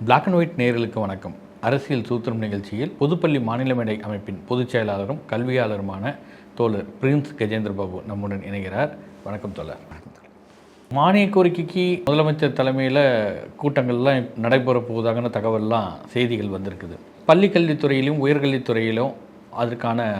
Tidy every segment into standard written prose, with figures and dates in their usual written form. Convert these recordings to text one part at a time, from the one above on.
Black and white நேயர்களுக்கு வணக்கம். அரசியல் சூத்திரம் நிகழ்ச்சியில் பொதுப்பள்ளி மாநில மேடை அமைப்பின் பொதுச் செயலாளரும் கல்வியாளருமான தோழர் பிரின்ஸ் கஜேந்திர பாபு நம்முடன் இணைகிறார். வணக்கம் தோழர். மானிய கோரிக்கைக்கு முதலமைச்சர் தலைமையில் கூட்டங்கள்லாம் நடைபெற போவதாகன தகவல்லாம் செய்திகள் வந்திருக்குது. பள்ளி கல்வித்துறையிலும் உயர்கல்வித்துறையிலும் அதற்கான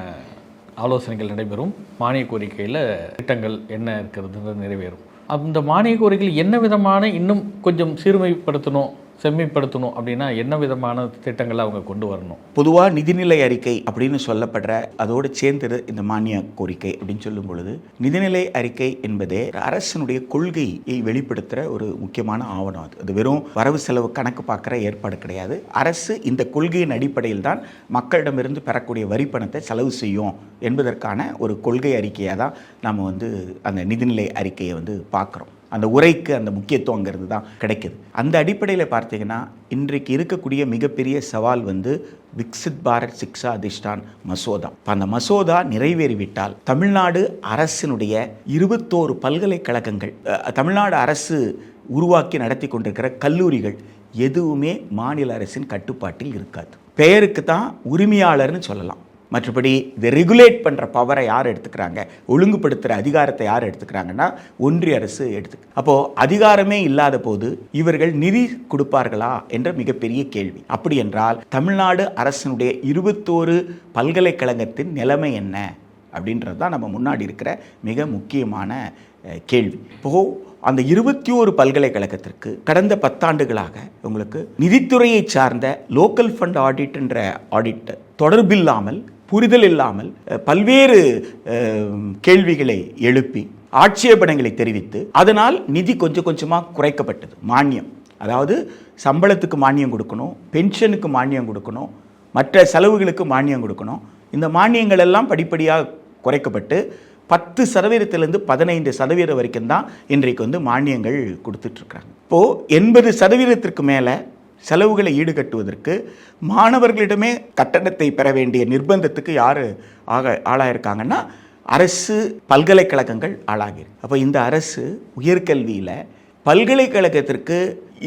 ஆலோசனைகள் நடைபெறும். மானிய கோரிக்கையில் திட்டங்கள் என்ன இருக்கிறது நிறைவேறும். அந்த மானிய கோரிக்கையில் என்ன விதமான இன்னும் கொஞ்சம் சீர்மைப்படுத்தணும், செம்மைப்படுத்தணும் அப்படின்னா என்ன விதமான திட்டங்களை அவங்க கொண்டு வரணும்? பொதுவாக நிதிநிலை அறிக்கை அப்படின்னு சொல்லப்படுற அதோடு சேர்ந்தது இந்த மானிய கோரிக்கை அப்படின்னு சொல்லும் பொழுது, நிதிநிலை அறிக்கை என்பதே அரசினுடைய கொள்கையை வெளிப்படுத்துகிற ஒரு முக்கியமான ஆவணம். அது வெறும் வரவு செலவு கணக்கு பார்க்குற ஏற்பாடு கிடையாது. அரசு இந்த கொள்கையின் அடிப்படையில் தான் மக்களிடமிருந்து பெறக்கூடிய வரி பணத்தை செலவு செய்யும் என்பதற்கான ஒரு கொள்கை அறிக்கையாக தான் நம்ம அந்த நிதிநிலை அறிக்கையை பார்க்குறோம். அந்த உரைக்கு அந்த முக்கியத்துவங்கிறது தான் கிடைக்குது. அந்த அடிப்படையில் பார்த்தீங்கன்னா இன்றைக்கு இருக்கக்கூடிய மிகப்பெரிய சவால் விக்சித் பாரத் சிக்ஷா அதிஷ்டான் மசோதா. அந்த மசோதா நிறைவேறிவிட்டால் தமிழ்நாடு அரசினுடைய 21 பல்கலைக்கழகங்கள், தமிழ்நாடு அரசு உருவாக்கி நடத்தி கொண்டிருக்கிற கல்லூரிகள் எதுவுமே மாநில அரசின் கட்டுப்பாட்டில் இருக்காது. பெயருக்கு தான் உரிமையாளர்னு சொல்லலாம். மற்றபடி இதை ரெகுலேட் பண்ணுற பவரை யார் எடுத்துக்கிறாங்க, ஒழுங்குபடுத்துகிற அதிகாரத்தை யார் எடுத்துக்கிறாங்கன்னா ஒன்றிய அரசு அப்போது அதிகாரமே இல்லாத போது இவர்கள் நிதி கொடுப்பார்களா என்ற மிகப்பெரிய கேள்வி. அப்படி என்றால் தமிழ்நாடு அரசினுடைய 21 பல்கலைக்கழகத்தின் நிலைமை என்ன அப்படின்றது தான் நம்ம முன்னாடி இருக்கிற மிக முக்கியமான கேள்வி. இப்போது அந்த 21 பல்கலைக்கழகத்திற்கு கடந்த 10 ஆண்டுகளாக உங்களுக்கு நிதித்துறையை சார்ந்த லோக்கல் ஃபண்ட் ஆடிட் என்ற ஆடிட் தொடர்பில்லாமல், புரிதல் இல்லாமல் பல்வேறு கேள்விகளை எழுப்பி ஆட்சேபனைகளை தெரிவித்து அதனால் நிதி கொஞ்சம் கொஞ்சமாக குறைக்கப்பட்டது. மானியம், அதாவது சம்பளத்துக்கு மானியம் கொடுக்கணும், பென்ஷனுக்கு மானியம் கொடுக்கணும், மற்ற செலவுகளுக்கு மானியம் கொடுக்கணும். இந்த மானியங்கள் எல்லாம் படிப்படியாக குறைக்கப்பட்டு 10% 15% வரைக்கும் தான் இன்றைக்கு மானியங்கள் கொடுத்துட்ருக்குறாங்க. இப்போது 80% மேலே செலவுகளை ஈடுகட்டுவதற்கு மாணவர்களிடமே கட்டணத்தை பெற வேண்டிய நிர்பந்தத்துக்கு யார் ஆளாயிருக்காங்கன்னா அரசு பல்கலைக்கழகங்கள் ஆளாகிருக்கு. அப்போ இந்த அரசு உயர்கல்வியில் பல்கலைக்கழகத்திற்கு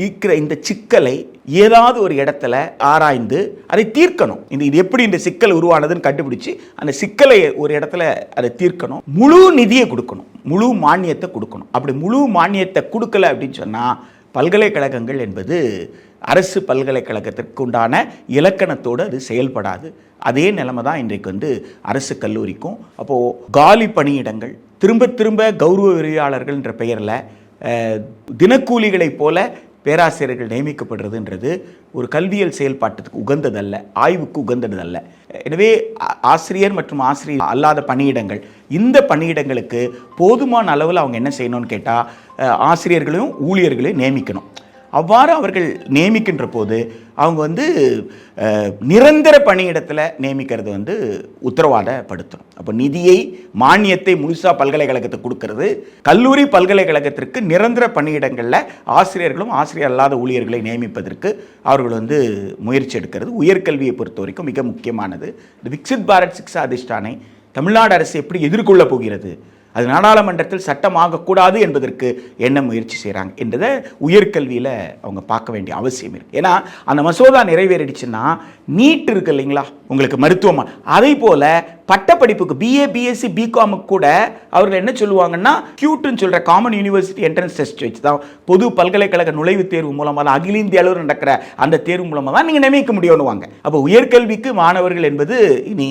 இருக்கிற இந்த சிக்கலை ஏதாவது ஒரு இடத்துல ஆராய்ந்து அதை தீர்க்கணும். இது எப்படி இந்த சிக்கல் உருவானதுன்னு கண்டுபிடிச்சு அந்த சிக்கலை ஒரு இடத்துல அதை தீர்க்கணும். முழு நிதியை கொடுக்கணும், முழு மானியத்தை கொடுக்கணும். அப்படி முழு மானியத்தை கொடுக்கல அப்படின்னு சொன்னால் பல்கலைக்கழகங்கள் என்பது அரசு பல்கலைக்கழகத்திற்கு உண்டான இலக்கணத்தோடு அது செயல்படாது. அதே நிலைமை தான் இன்றைக்கு அரசு கல்லூரிக்கும். அப்போது காலி பணியிடங்கள் திரும்ப திரும்ப கௌரவ விரிவாளர்கள் என்ற பெயரில் தினக்கூலிகளைப் போல பேராசிரியர்கள் நியமிக்கப்படுறதுன்றது ஒரு கல்வியல் செயல்பாட்டுக்கு உகந்ததல்ல, ஆய்வுக்கு உகந்ததல்ல. எனவே ஆசிரியர் மற்றும் ஆசிரியர் அல்லாத பணியிடங்கள், இந்த பணியிடங்களுக்கு போதுமான அளவில் அவங்க என்ன செய்யணும்னு கேட்டால் ஆசிரியர்களையும் ஊழியர்களையும் நியமிக்கணும். அவ்வாறு அவர்கள் நியமிக்கின்ற போது அவங்க நிரந்தர பணியிடத்தில் நியமிக்கிறது உத்தரவாதப்படுத்தணும். அப்போ நிதியை, மானியத்தை முழுசாக பல்கலைக்கழகத்துக்கு கொடுக்கறது, கல்லூரி பல்கலைக்கழகத்திற்கு நிரந்தர பணியிடங்களில் ஆசிரியர்களும் ஆசிரியர் அல்லாத ஊழியர்களை நியமிப்பதற்கு அவர்கள் முயற்சி எடுக்கிறது உயர்கல்வியை பொறுத்த வரைக்கும் மிக முக்கியமானது. இந்த விக்சித் பாரத் சிக்ஷா அதிஷ்டானை தமிழ்நாடு அரசு எப்படி எதிர்கொள்ளப் போகிறது, அது நாடாளுமன்றத்தில் சட்டமாகக்கூடாது என்பதற்கு என்ன முயற்சி செய்கிறாங்க என்றதை உயர்கல்வியில் அவங்க பார்க்க வேண்டிய அவசியம் இருக்குது. ஏன்னா அந்த மசோதா நிறைவேறிடுச்சுன்னா நீட் இருக்கு இல்லைங்களா, உங்களுக்கு மருத்துவம், அதே போல் பட்டப்படிப்புக்கு BA BSc BCOMக்கு கூட அவர்கள் என்ன சொல்லுவாங்கன்னா கியூட்னு சொல்கிற காமன் யூனிவர்சிட்டி என்ட்ரன்ஸ் டெஸ்ட் வச்சு தான், பொது பல்கலைக்கழக நுழைவுத் தேர்வு மூலமாக அகில இந்திய அளவில் நடக்கிற அந்த தேர்வு மூலமாக தான் நீங்கள் நியமிக்க முடியும்னுவாங்க. அப்போ உயர்கல்விக்கு மாணவர்கள் என்பது இனி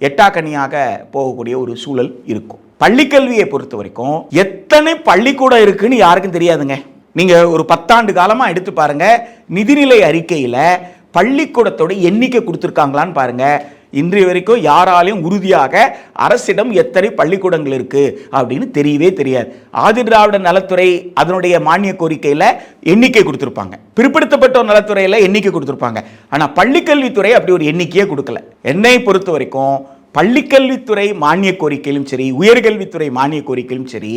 எட்டாக்கனியாக போகக்கூடிய ஒரு சூழல் இருக்கும். பள்ளிக்கல்வியை பொறுத்த வரைக்கும் எத்தனை பள்ளிக்கூடம் இருக்குன்னு யாருக்கும் தெரியாதுங்க. நீங்கள் ஒரு 10 ஆண்டு காலமாக எடுத்து பாருங்க, நிதிநிலை அறிக்கையில் பள்ளிக்கூடத்தோட எண்ணிக்கை கொடுத்துருக்காங்களான்னு பாருங்க. இன்றைய வரைக்கும் யாராலையும் உறுதியாக அரசிடம் எத்தனை பள்ளிக்கூடங்கள் இருக்கு அப்படின்னு தெரியவே தெரியாது. ஆதி திராவிட நலத்துறை அதனுடைய மானிய கோரிக்கையில் எண்ணிக்கை கொடுத்துருப்பாங்க, பிற்படுத்தப்பட்டோர் நலத்துறையில் எண்ணிக்கை கொடுத்துருப்பாங்க. ஆனால் பள்ளிக்கல்வித்துறை அப்படி ஒரு எண்ணிக்கையே கொடுக்கல. என்னை பொறுத்த வரைக்கும் பள்ளிக்கல்வித்துறை மானிய கோரிக்கையிலும் சரி, உயர்கல்வித்துறை மானிய கோரிக்கையிலும் சரி,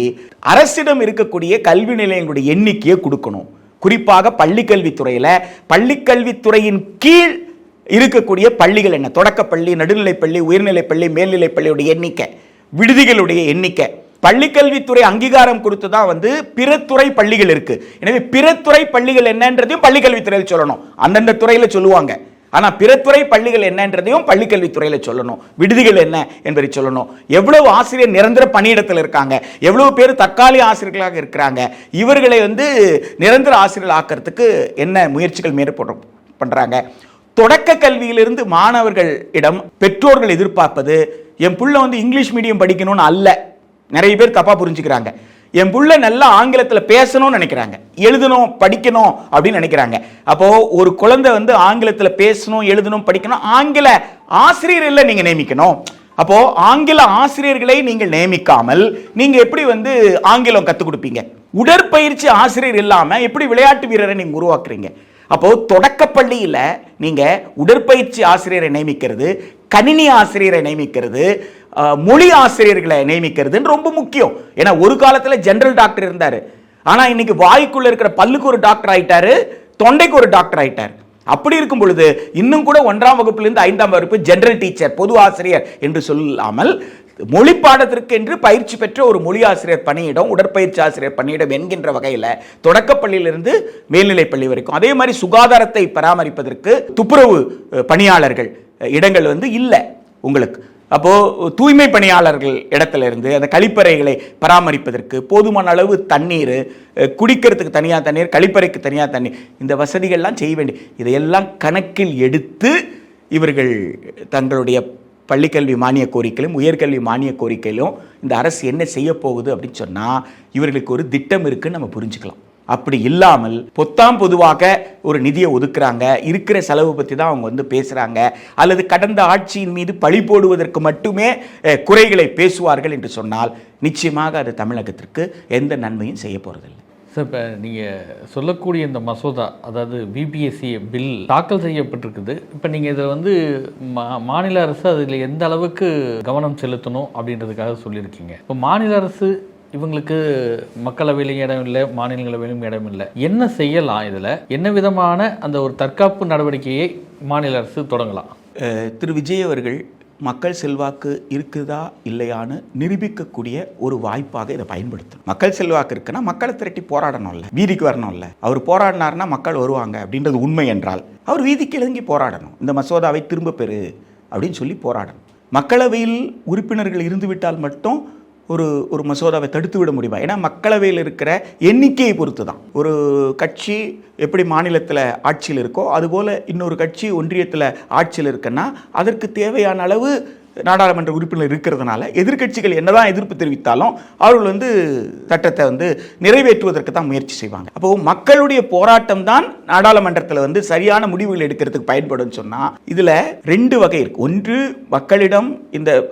அரசிடம் இருக்கக்கூடிய கல்வி நிலையங்களுடைய எண்ணிக்கையை கொடுக்கணும். குறிப்பாக பள்ளிக்கல்வித்துறையில் பள்ளிக்கல்வித்துறையின் கீழ் இருக்கக்கூடிய பள்ளிகள் என்ன, தொடக்கப்பள்ளி, நடுநிலைப்பள்ளி, உயர்நிலைப்பள்ளி, மேல்நிலைப்பள்ளியுடைய எண்ணிக்கை, விடுதிகளுடைய எண்ணிக்கை, பள்ளிக்கல்வித்துறை அங்கீகாரம் கொடுத்து தான் வந்து பிற துறை பள்ளிகள் இருக்கு. எனவே பிற துறை பள்ளிகள் என்னன்றதையும் பள்ளிக்கல்வித்துறையில் சொல்லணும். அந்தந்த துறையில சொல்லுவாங்க. ஆனா பிறத்துறை பள்ளிகள் என்னன்றதையும் பள்ளிக்கல்வித்துறையில சொல்லணும். விடுதிகள் என்ன என்பதை சொல்லணும். எவ்வளவு ஆசிரியர் நிரந்தர பணியிடத்தில் இருக்காங்க, எவ்வளவு பேர் தற்காலிக ஆசிரியர்களாக இருக்கிறாங்க, இவர்களை வந்து நிரந்தர ஆசிரியர்கள் ஆக்கிறதுக்கு என்ன முயற்சிகள் பண்றாங்க. தொடக்க கல்வியிலிருந்து மாணவர்களிடம் பெற்றோர்கள் எதிர்பார்ப்பது என் புள்ள வந்து இங்கிலீஷ் மீடியம் படிக்கணும்னு அல்ல. நிறைய பேர் தப்பா புரிஞ்சுக்கிறாங்க. என் புள்ள நல்லா ஆங்கிலத்தில் பேசணும்னு நினைக்கிறாங்க, எழுதணும் படிக்கணும் அப்படின்னு நினைக்கிறாங்க. அப்போ ஒரு குழந்தை வந்து ஆங்கிலத்தில் பேசணும், எழுதணும், படிக்கணும், ஆங்கில ஆசிரியர்களை நீங்க நியமிக்கணும். அப்போ ஆங்கில ஆசிரியர்களை நீங்கள் நியமிக்காமல் நீங்க எப்படி வந்து ஆங்கிலம் கற்றுக் கொடுப்பீங்க? உடற்பயிற்சி ஆசிரியர் இல்லாம எப்படி விளையாட்டு வீரரை நீங்க உருவாக்குறீங்க? அப்போ தொடக்க பள்ளியில நீங்க உடற்பயிற்சி ஆசிரியரை நியமிக்கிறது, கணினி ஆசிரியரை நியமிக்கிறது, மொழி ஆசிரியர்களை நியமிக்கிறது ரொம்ப முக்கியம். ஏன்னா ஒரு காலத்துல ஜெனரல் டாக்டர் இருந்தாரு, ஆனா இன்னைக்கு வாய்க்குள்ள இருக்கிற பல்லுக்கு ஒரு டாக்டர் ஆயிட்டாரு, தொண்டைக்கு ஒரு டாக்டர் ஆயிட்டார். அப்படி இருக்கும் பொழுது இன்னும் கூட 1ஆம் வகுப்பிலிருந்து 5ஆம் வகுப்பு ஜெனரல் டீச்சர், பொது ஆசிரியர் என்று சொல்லாமல் மொழி பாடத்திற்கு என்று பயிற்சி பெற்ற ஒரு மொழி ஆசிரியர் பணியிடம், உடற்பயிற்சி ஆசிரியர் பணியிடம் என்கின்ற வகையில் தொடக்கப்பள்ளியிலிருந்து மேல்நிலைப்பள்ளி வரைக்கும். அதே மாதிரி சுகாதாரத்தை பராமரிப்பதற்கு துப்புரவு பணியாளர்கள் இடங்கள் வந்து இல்லை உங்களுக்கு. அப்போ தூய்மை பணியாளர்கள் இடத்துல இருந்து அந்த கழிப்பறைகளை பராமரிப்பதற்கு போதுமான அளவு தண்ணீர், குடிக்கிறதுக்கு தனியாக தண்ணீர், கழிப்பறைக்கு தனியாக தண்ணீர், இந்த வசதிகள்லாம் செய்ய வேண்டிய இதையெல்லாம் கணக்கில் எடுத்து இவர்கள் தங்களுடைய பள்ளிக்கல்வி மானிய கோரிக்கையிலும் உயர்கல்வி மானிய கோரிக்கையிலும் இந்த அரசு என்ன செய்ய போகுது அப்படின்னு சொன்னால் இவர்களுக்கு ஒரு திட்டம் இருக்குன்னு நம்ம புரிஞ்சுக்கலாம். அப்படி இல்லாமல் பொதுவாக ஒரு நிதியை ஒதுக்குறாங்க, இருக்கிற செலவு பற்றி தான் அவங்க வந்து பேசுகிறாங்க, அல்லது கடந்த ஆட்சியின் மீது பழி போடுவதற்கு மட்டுமே குறைகளை பேசுவார்கள் என்று சொன்னால் நிச்சயமாக அது தமிழகத்திற்கு எந்த நன்மையும் செய்ய போகிறதில்லை. சார், இப்போ நீங்கள் சொல்லக்கூடிய இந்த மசோதா, அதாவது பிபிஎஸ்சி பில் தாக்கல் செய்யப்பட்டிருக்குது. இப்போ நீங்கள் இதை வந்து மாநில அரசு அதில் எந்த அளவுக்கு கவனம் செலுத்தணும் அப்படின்றதுக்காக சொல்லியிருக்கீங்க. இப்போ மாநில அரசு இவங்களுக்கு மக்களவையிலும் இடம் இல்லை, மாநிலங்களவையிலும் இடம் இல்லை, என்ன செய்யலாம்? இதில் என்ன விதமான அந்த ஒரு தற்காப்பு நடவடிக்கையை மாநில அரசு தொடங்கலாம்? திரு விஜய் அவர்கள் மக்கள் செல்வாக்கு இருக்குதா இல்லையான்னு நிரூபிக்கக்கூடிய ஒரு வாய்ப்பாக இதை பயன்படுத்தணும். மக்கள் செல்வாக்கு இருக்குன்னா மக்களை திரட்டி போராடணும்ல, வீதிக்கு வரணும்ல. அவர் போராடினார்னா மக்கள் வருவாங்க அப்படின்றது உண்மை என்றால் அவர் வீதிக்கு இறங்கி போராடணும். இந்த மசோதாவை திரும்ப பெறு அப்படின்னு சொல்லி போராடணும். மக்களவையில் உறுப்பினர்கள் இருந்துவிட்டால் மட்டும் ஒரு மசோதாவை தடுத்து விட முடியுமா? ஏன்னா மக்களவையில் இருக்கிற எண்ணிக்கையை பொறுத்து தான். ஒரு கட்சி எப்படி மாநிலத்தில் ஆட்சியில் இருக்கோ அதுபோல் இன்னொரு கட்சி ஒன்றியத்தில் ஆட்சியில் இருக்குன்னா அதற்கு தேவையான அளவு நாடாளுமன்ற உறுப்பினர் இருக்கிறதுனால எதிர்கட்சிகள் என்னதான் எதிர்ப்பு தெரிவித்தாலும் அவர்கள் வந்து சட்டத்தை வந்து நிறைவேற்றுவதற்கு தான் முயற்சி செய்வாங்க. அப்போ மக்களுடைய போராட்டம் தான் நாடாளுமன்றத்தில் வந்து சரியான முடிவுகள் எடுக்கிறதுக்கு பயன்படும் சொன்னால் இதில் 2 வகை இருக்கு. ஒன்று, மக்களிடம்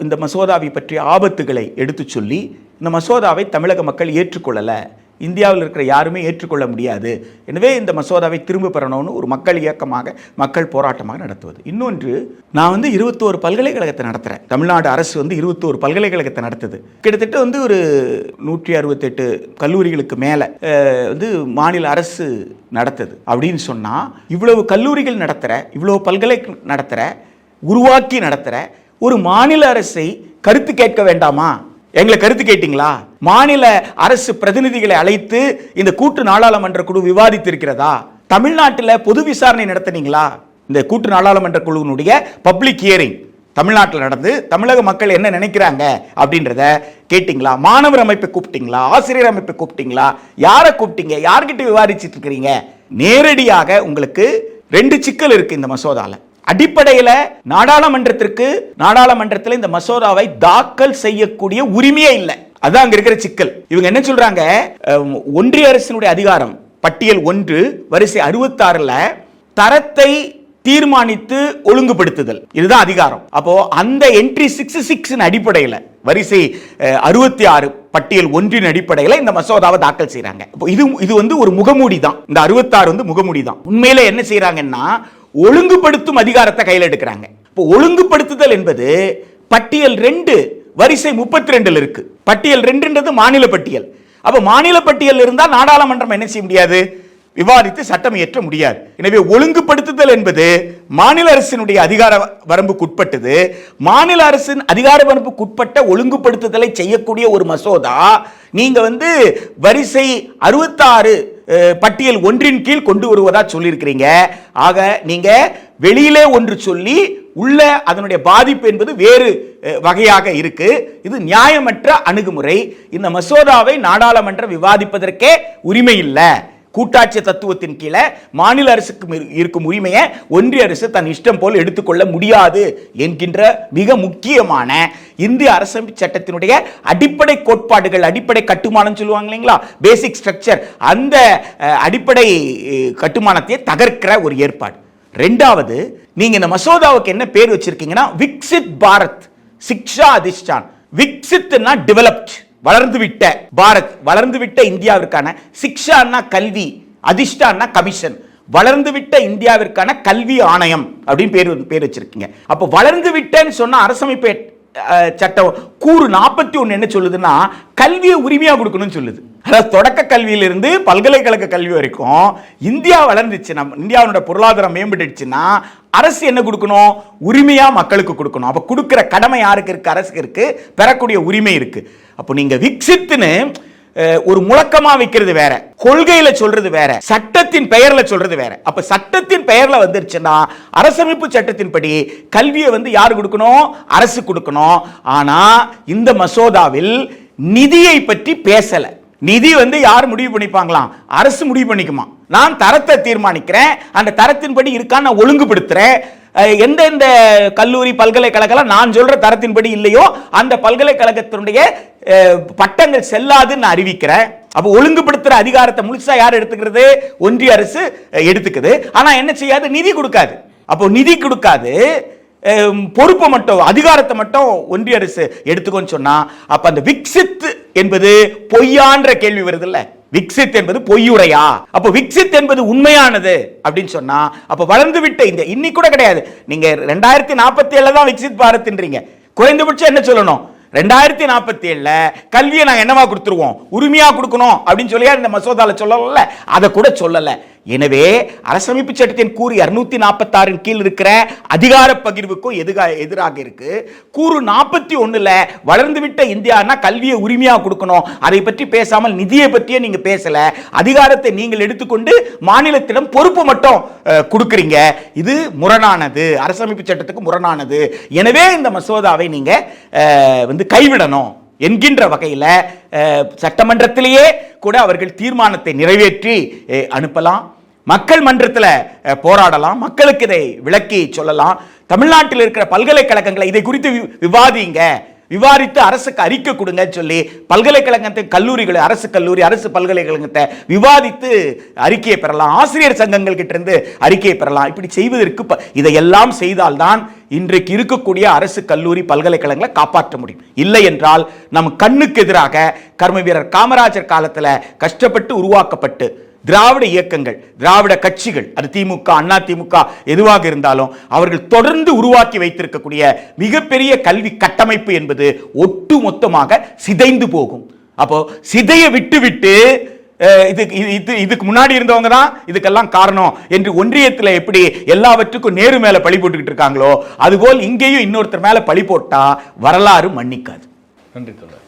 இந்த மசோதாவை பற்றிய ஆபத்துகளை எடுத்து சொல்லி இந்த மசோதாவை தமிழக மக்கள் ஏற்றுக்கொள்ளலை, இந்தியாவில் இருக்கிற யாருமே ஏற்றுக்கொள்ள முடியாது, எனவே இந்த மசோதாவை திரும்ப பெறணும்னு ஒரு மக்கள் இயக்கமாக மக்கள் போராட்டமாக நடத்துவது. இன்னொன்று, நான் வந்து 21 பல்கலைக்கழகத்தை நடத்துகிறேன். தமிழ்நாடு அரசு வந்து 21 பல்கலைக்கழகத்தை நடத்துது. கிட்டத்தட்ட வந்து ஒரு 168 கல்லூரிகளுக்கு மேலே வந்து மாநில அரசு நடத்துது. அப்படின்னு சொன்னால் இவ்வளவு கல்லூரிகள் நடத்துகிற, இவ்வளவு பல்கலை நடத்துகிற, உருவாக்கி நடத்துகிற ஒரு மாநில அரசை கருத்து கேட்க வேண்டாமா? எங்களை கருத்து கேட்டீங்களா? மாநில அரசு பிரதிநிதிகளை அழைத்து இந்த கூட்டு நாடாளுமன்ற குழு விவாதித்திருக்கிறதா? தமிழ்நாட்டில் பொது விசாரணை நடத்தினீங்களா? இந்த கூட்டு நாடாளுமன்ற குழுவினுடைய பப்ளிக் ஹியரிங் தமிழ்நாட்டில் நடந்து தமிழக மக்கள் என்ன நினைக்கிறாங்க அப்படின்றத கேட்டீங்களா? மாணவர் அமைப்பை கூப்பிட்டீங்களா? ஆசிரியர் அமைப்பை கூப்பிட்டீங்களா? யாரை கூப்பிட்டீங்க? யார்கிட்ட விவாதிச்சுட்டு இருக்கிறீங்க? நேரடியாக உங்களுக்கு 2 சிக்கல் இருக்கு இந்த மசோதால. அடிப்படையில் நாடாளுமன்றத்தில் இந்த மசோதாவை தாக்கல் செய்யக்கூடிய உரிமையே இல்லை. அதான் அங்க இருக்கிற சிக்கல். இவங்க என்ன சொல்றாங்க, ஒன்றிய அரசினுடைய அதிகாரம் பட்டியல் 1 வரிசை 66ல தரத்தை தீர்மானித்து ஒழுங்குபடுத்துதல், இதுதான் அதிகாரம். அப்போ அந்த என்ட்ரி 66 அடிப்படையில் வரிசை 66 பட்டியல் 1 அடிப்படையில் இந்த மசோதாவை தாக்கல் செய்யறாங்க. இது வந்து ஒரு முகமூடி தான். இந்த 66 வந்து முகமூடி தான். உண்மையில என்ன செய்யறாங்கன்னா ஒழுங்குபடுத்தும் அதிகாரத்தை கையில் எடுக்கிறாங்க. இப்போ ஒழுங்குபடுத்துதல் என்பது பட்டியல் 2 வரிசை 32 இருக்கு. பட்டியல் 2ன்றது மாநில பட்டியல். அப்ப மாநில பட்டியல் இருந்தால் நாடாளுமன்றம் என்ன செய்ய முடியாது? விவாதித்து சட்டம் இயற்ற முடியாது. எனவே ஒழுங்குபடுத்துதல் என்பது மாநில அரசினுடைய அதிகார வரம்புக்குட்பட்டது. மாநில அரசின் அதிகார வரம்புக்குட்பட்ட ஒழுங்குபடுத்துதலை செய்யக்கூடிய ஒரு மசோதா நீங்க வரிசை 66 பட்டியல் 1 கீழ் கொண்டு வருவதா சொல்லியிருக்கிறீங்க. ஆக நீங்க வெளியிலே ஒன்று சொல்லி உள்ள அதனுடைய பாதிப்பு என்பது வேறு வகையாக இருக்கு. இது நியாயமற்ற அணுகுமுறை. இந்த மசோதாவை நாடாளுமன்றம் விவாதிப்பதற்கே உரிமை இல்லை. கூட்டாட்சி தத்துவத்தின் கீழே மாநில அரசுக்கு இருக்கும் உரிமையை ஒன்றிய அரசு தன் இஷ்டம் போல் எடுத்துக்கொள்ள முடியாது என்கின்ற மிக முக்கியமான இந்திய அரசமைப்பு சட்டத்தினுடைய அடிப்படை கோட்பாடுகள், அடிப்படை கட்டுமானம் சொல்லுவாங்க இல்லைங்களா, பேசிக் ஸ்ட்ரக்சர், அந்த அடிப்படை கட்டுமானத்தை தகர்க்கிற ஒரு ஏற்பாடு. ரெண்டாவது, நீங்க இந்த மசோதாவுக்கு என்ன பேர் வச்சிருக்கீங்கன்னா விக்சித் பாரத் சிக்ஷா அதிஷ்டான். விக்சித்னா டெவலப்ட், வளர்ந்துவிட்ட பாரத், வளர்ந்துவிட்ட இந்தியாவிற்கான, சிக்ஷான்னா கல்வி, அதிஷ்டான்னா கமிஷன், வளர்ந்துவிட்ட இந்தியாவிற்கான கல்வி ஆணையம் அப்படின்னு பேர் வச்சிருக்கீங்க. அப்போ வளர்ந்து விட்டேன்னு சொன்னா அரசமைப்பு சட்டம் கூறு 41 என்ன சொல்லுதுன்னா கல்வியை உரிமையா கொடுக்கணும்னு சொல்லுது. அதாவது தொடக்க கல்வியிலிருந்து பல்கலைக்கழக கல்வி வரைக்கும் இந்தியா வளர்ந்துச்சுன்னா, இந்தியாவோட பொருளாதாரம் மேம்பட்டுச்சுன்னா அரசு என்ன கொடுக்கணும்? உரிமையா மக்களுக்கு கொடுக்கணும். அப்ப கொடுக்கிற கடமை யாருக்கு இருக்கு? அரசுக்கு இருக்கு. பெறக்கூடிய உரிமை இருக்கு. அப்போ நீங்க விக்சித்னு ஒரு முழக்கமா வைக்கிறது வேற, கொள்கையில சொல்றது வேற, சட்டத்தின் பெயர்ல சொல்றது வேற. அப்ப சட்டத்தின் பெயர்ல வந்துருச்சுன்னா அரசமைப்பு சட்டத்தின்படி கல்வியை யாரு கொடுக்கணும்? அரசு கொடுக்கணும். ஆனா இந்த மசோதாவில் நிதியை பற்றி பேசல. நிதி யார் முடிவு பண்ணிப்பாங்களாம்? அரசு முடிவு பண்ணிக்குமா. நான் தரத்தை தீர்மானிக்கிறேன், அந்த தரத்தின்படி இருக்கான்னு நான் ஒழுங்குபடுத்துறேன். எந்தெந்த கல்லூரி பல்கலைக்கழகம் நான் சொல்ற தரத்தின்படி இல்லையோ அந்த பல்கலைக்கழகத்தினுடைய பட்டங்கள் செல்லாதுன்னு அறிவிக்கிறேன். அப்ப ஒழுங்குபடுத்துற அதிகாரத்தை முழுசா யார் எடுத்துக்கிறது? ஒன்றிய அரசு எடுத்துக்குது. ஆனா என்ன செய்யாது? நிதி கொடுக்காது. அப்போ நிதி கொடுக்காது, பொறுப்பை மட்டும், அதிகாரத்தை மட்டும் ஒன்றிய அரசு எடுத்துக்கோன்னு சொன்னா அப்ப அந்த விக்சித் என்பது பொய்யான்ற கேள்வி வருது இல்ல. விக்சித் என்பது பொய்யுரையா? அப்ப விக்சித் என்பது உண்மையானது அப்படின்னு சொன்னா அப்ப வளர்ந்து விட்ட இந்த இன்னைக்கு கூட கிடையாது. நீங்க 2047 தான் விக்சித் பாரத்ன்றீங்க. குறைந்தபட்சம் என்ன சொல்லணும்? 2047 கல்வியை நாங்க என்னவா கொடுத்துருவோம்? உரிமையா கொடுக்கணும் அப்படின்னு சொல்லி இந்த மசோதால சொல்லல, அதை கூட சொல்லல. எனவே அரசமைப்பு சட்டத்தின் கூறு 246 கீழ் இருக்கிற அதிகார பகிர்வுக்கும் எதிராக இருக்கு. கூறு 41 வளர்ந்துவிட்ட இந்தியானா கல்வியை உரிமையா கொடுக்கணும், அதை பற்றி பேசாமல் நிதியை பற்றியே நீங்க பேசல. அதிகாரத்தை நீங்கள் எடுத்துக்கொண்டு மாநிலத்திடம் பொறுப்பு மட்டும் கொடுக்கிறீங்க. இது முரணானது, அரசமைப்பு சட்டத்துக்கு முரணானது. எனவே இந்த மசோதாவை நீங்க கைவிடணும் என்கின்ற வகையில் சட்டமன்றத்திலேயே கூட அவர்கள் தீர்மானத்தை நிறைவேற்றி அனுப்பலாம். மக்கள் மன்றத்தில் போராடலாம், மக்களுக்கு இதை விளக்கி சொல்லலாம். தமிழ்நாட்டில் இருக்கிற பல்கலைக்கழகங்களை இதை குறித்து விவாதிங்க, விவாதித்து அரசுக்கு அறிக்கை கொடுங்க சொல்லி பல்கலைக்கழகத்தை, கல்லூரிகளை, அரசு கல்லூரி, அரசு பல்கலைக்கழகத்தை விவாதித்து அறிக்கையை பெறலாம். ஆசிரியர் சங்கங்கள் கிட்ட இருந்து அறிக்கையை பெறலாம். இப்படி செய்வதற்கு இதையெல்லாம் செய்தால்தான் இன்றைக்கு இருக்கக்கூடிய அரசு கல்லூரி பல்கலைக்கழகங்களை காப்பாற்ற முடியும். இல்லை என்றால் நம் கண்ணுக்கு எதிராக கர்ம வீரர் காமராஜர் காலத்தில் கஷ்டப்பட்டு உருவாக்கப்பட்டு திராவிட இயக்கங்கள், திராவிட கட்சிகள், அது திமுக, அண்ணா திமுக எதுவாக இருந்தாலும் அவர்கள் தொடர்ந்து உருவாக்கி வைத்திருக்கக்கூடிய மிகப்பெரிய கல்வி கட்டமைப்பு என்பது ஒட்டு மொத்தமாக சிதைந்து போகும். அப்போ சிதைய விட்டு விட்டு இதுக்கு முன்னாடி இருந்தவங்க தான் இதுக்கெல்லாம் காரணம் என்று ஒன்றியத்தில் எப்படி எல்லாவற்றுக்கும் நேரு மேல பழி போட்டுக்கிட்டு இருக்காங்களோ அதுபோல் இங்கேயும் இன்னொருத்தர் மேல பழி போட்டா வரலாறு மன்னிக்காது. நன்றி தோழர்.